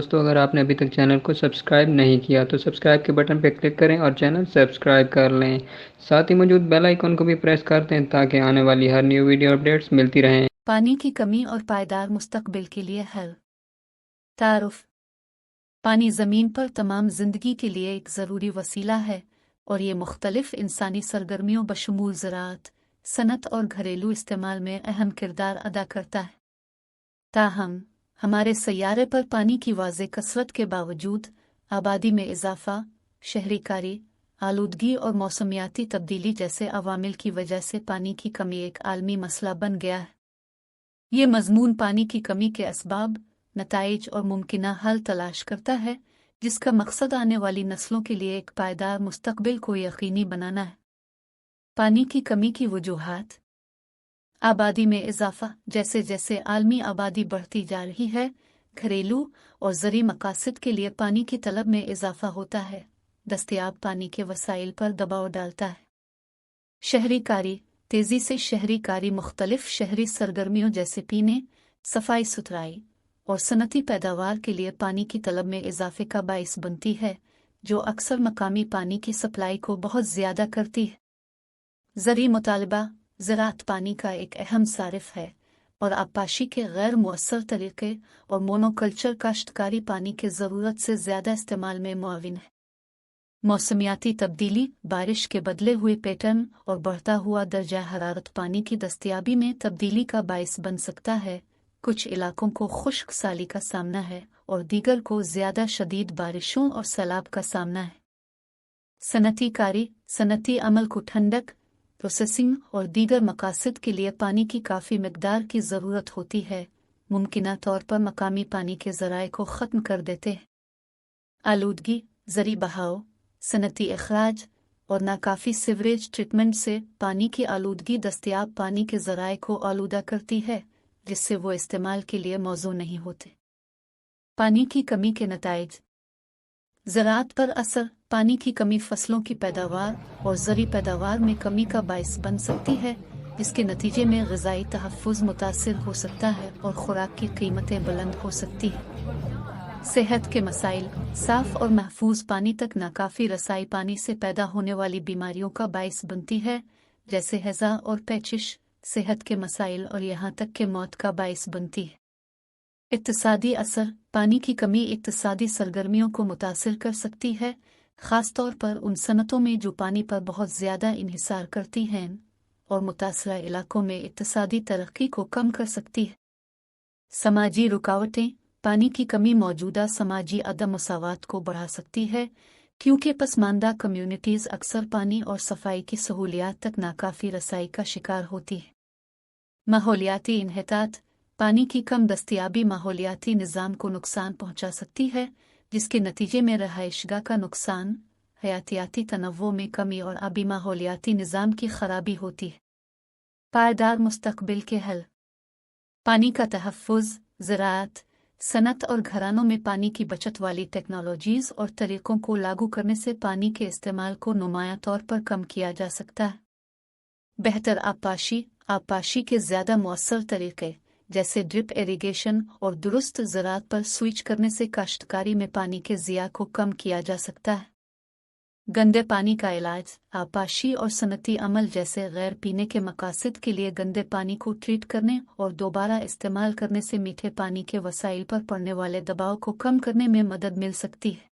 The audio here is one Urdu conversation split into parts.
دوستو اگر آپ نے ابھی تک چینل کو سبسکرائب نہیں کیا تو سبسکرائب کے بٹن پہ کلک کریں اور چینل سبسکرائب کر لیں، ساتھ ہی موجود بیل آئیکن کو بھی پریس کر دیں تاکہ آنے والی ہر نیو ویڈیو اپڈیٹس ملتی رہیں۔ پانی کی کمی اور پائیدار مستقبل کے لیے حل۔ تعارف: پانی زمین پر تمام زندگی کے لیے ایک ضروری وسیلہ ہے اور یہ مختلف انسانی سرگرمیوں بشمول زراعت، صنعت اور گھریلو استعمال میں اہم کردار ادا کرتا ہے۔ تاہم، ہمارے سیارے پر پانی کی واضح کثرت کے باوجود آبادی میں اضافہ، شہری کاری، آلودگی اور موسمیاتی تبدیلی جیسے عوامل کی وجہ سے پانی کی کمی ایک عالمی مسئلہ بن گیا ہے۔ یہ مضمون پانی کی کمی کے اسباب، نتائج اور ممکنہ حل تلاش کرتا ہے، جس کا مقصد آنے والی نسلوں کے لیے ایک پائیدار مستقبل کو یقینی بنانا ہے۔ پانی کی کمی کی وجوہات: آبادی میں اضافہ: جیسے جیسے عالمی آبادی بڑھتی جا رہی ہے، گھریلو اور زرعی مقاصد کے لیے پانی کی طلب میں اضافہ ہوتا ہے، دستیاب پانی کے وسائل پر دباؤ ڈالتا ہے۔ شہری کاری: تیزی سے شہری کاری مختلف شہری سرگرمیوں جیسے پینے، صفائی ستھرائی اور صنعتی پیداوار کے لیے پانی کی طلب میں اضافے کا باعث بنتی ہے، جو اکثر مقامی پانی کی سپلائی کو بہت زیادہ کرتی ہے۔ زرعی مطالبہ: زراعت پانی کا ایک اہم صارف ہے اور آبپاشی کے غیر مؤثر طریقے اور مونوکلچر کاشتکاری پانی کے ضرورت سے زیادہ استعمال میں معاون ہے۔ موسمیاتی تبدیلی: بارش کے بدلے ہوئے پیٹرن اور بڑھتا ہوا درجہ حرارت پانی کی دستیابی میں تبدیلی کا باعث بن سکتا ہے۔ کچھ علاقوں کو خشک سالی کا سامنا ہے اور دیگر کو زیادہ شدید بارشوں اور سیلاب کا سامنا ہے۔ صنعتی کاری: صنعتی عمل کو ٹھنڈک، پروسیسنگ اور دیگر مقاصد کے لیے پانی کی کافی مقدار کی ضرورت ہوتی ہے، ممکنہ طور پر مقامی پانی کے ذرائع کو ختم کر دیتے ہیں۔ آلودگی: زرعی بہاؤ، صنعتی اخراج اور ناکافی سیوریج ٹریٹمنٹ سے پانی کی آلودگی دستیاب پانی کے ذرائع کو آلودہ کرتی ہے، جس سے وہ استعمال کے لیے موزوں نہیں ہوتے۔ پانی کی کمی کے نتائج: زراعت پر اثر: پانی کی کمی فصلوں کی پیداوار اور زرعی پیداوار میں کمی کا باعث بن سکتی ہے، جس کے نتیجے میں غذائی تحفظ متاثر ہو سکتا ہے اور خوراک کی قیمتیں بلند ہو سکتی ہیں۔ صحت کے مسائل: صاف اور محفوظ پانی تک ناکافی رسائی پانی سے پیدا ہونے والی بیماریوں کا باعث بنتی ہے، جیسے ہیضہ اور پیچش، صحت کے مسائل اور یہاں تک کہ موت کا باعث بنتی ہے۔ اقتصادی اثر: پانی کی کمی اقتصادی سرگرمیوں کو متاثر کر سکتی ہے، خاص طور پر ان صنعتوں میں جو پانی پر بہت زیادہ انحصار کرتی ہیں، اور متاثرہ علاقوں میں اقتصادی ترقی کو کم کر سکتی ہے۔ سماجی رکاوٹیں: پانی کی کمی موجودہ سماجی عدم مساوات کو بڑھا سکتی ہے، کیونکہ پسماندہ کمیونٹیز اکثر پانی اور صفائی کی سہولیات تک ناکافی رسائی کا شکار ہوتی ہیں۔ ماحولیاتی انحطاط: پانی کی کم دستیابی ماحولیاتی نظام کو نقصان پہنچا سکتی ہے، جس کے نتیجے میں رہائش گاہ کا نقصان، حیاتیاتی تنوع میں کمی اور آبی ماحولیاتی نظام کی خرابی ہوتی ہے۔ پائیدار مستقبل کے حل: پانی کا تحفظ، زراعت، صنعت اور گھرانوں میں پانی کی بچت والی ٹیکنالوجیز اور طریقوں کو لاگو کرنے سے پانی کے استعمال کو نمایاں طور پر کم کیا جا سکتا ہے۔ بہتر آبپاشی: آبپاشی کے زیادہ مؤثر طریقے جیسے ڈرپ ایریگیشن اور درست زراعت پر سوئچ کرنے سے کاشتکاری میں پانی کے ضیاع کو کم کیا جا سکتا ہے۔ گندے پانی کا علاج: آبپاشی اور صنعتی عمل جیسے غیر پینے کے مقاصد کے لیے گندے پانی کو ٹریٹ کرنے اور دوبارہ استعمال کرنے سے میٹھے پانی کے وسائل پر پڑنے والے دباؤ کو کم کرنے میں مدد مل سکتی ہے۔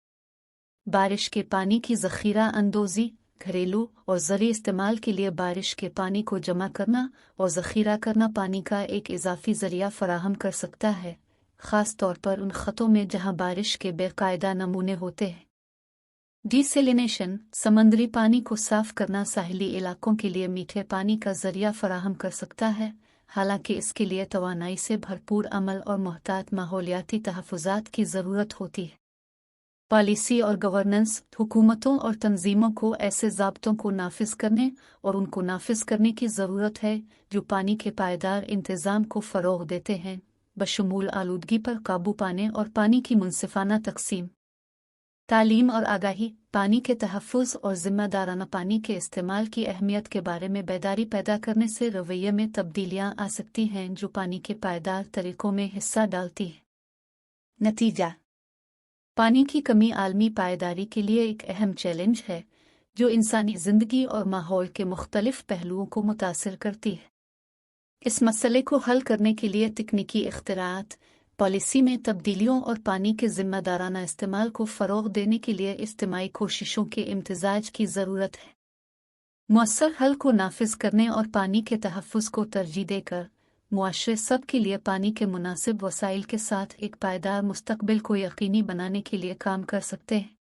بارش کے پانی کی ذخیرہ اندوزی: گھریلو اور زرعی استعمال کے لیے بارش کے پانی کو جمع کرنا اور ذخیرہ کرنا پانی کا ایک اضافی ذریعہ فراہم کر سکتا ہے، خاص طور پر ان خطوں میں جہاں بارش کے بے قاعدہ نمونے ہوتے ہیں۔ ڈیسیلینیشن: سمندری پانی کو صاف کرنا ساحلی علاقوں کے لیے میٹھے پانی کا ذریعہ فراہم کر سکتا ہے، حالانکہ اس کے لیے توانائی سے بھرپور عمل اور محتاط ماحولیاتی تحفظات کی ضرورت ہوتی ہے۔ پالیسی اور گورننس: حکومتوں اور تنظیموں کو ایسے ضابطوں کو نافذ کرنے اور ان کو نافذ کرنے کی ضرورت ہے جو پانی کے پائیدار انتظام کو فروغ دیتے ہیں، بشمول آلودگی پر قابو پانے اور پانی کی منصفانہ تقسیم۔ تعلیم اور آگاہی: پانی کے تحفظ اور ذمہ دارانہ پانی کے استعمال کی اہمیت کے بارے میں بیداری پیدا کرنے سے رویے میں تبدیلیاں آ سکتی ہیں جو پانی کے پائیدار طریقوں میں حصہ ڈالتی ہیں۔ نتیجہ: پانی کی کمی عالمی پائیداری کے لیے ایک اہم چیلنج ہے جو انسانی زندگی اور ماحول کے مختلف پہلوؤں کو متاثر کرتی ہے۔ اس مسئلے کو حل کرنے کے لیے تکنیکی اختراعات، پالیسی میں تبدیلیوں اور پانی کے ذمہ دارانہ استعمال کو فروغ دینے کے لیے اجتماعی کوششوں کے امتزاج کی ضرورت ہے۔ مؤثر حل کو نافذ کرنے اور پانی کے تحفظ کو ترجیح دے کر معاشرے سب کے لیے پانی کے مناسب وسائل کے ساتھ ایک پائیدار مستقبل کو یقینی بنانے کے لیے کام کر سکتے ہیں۔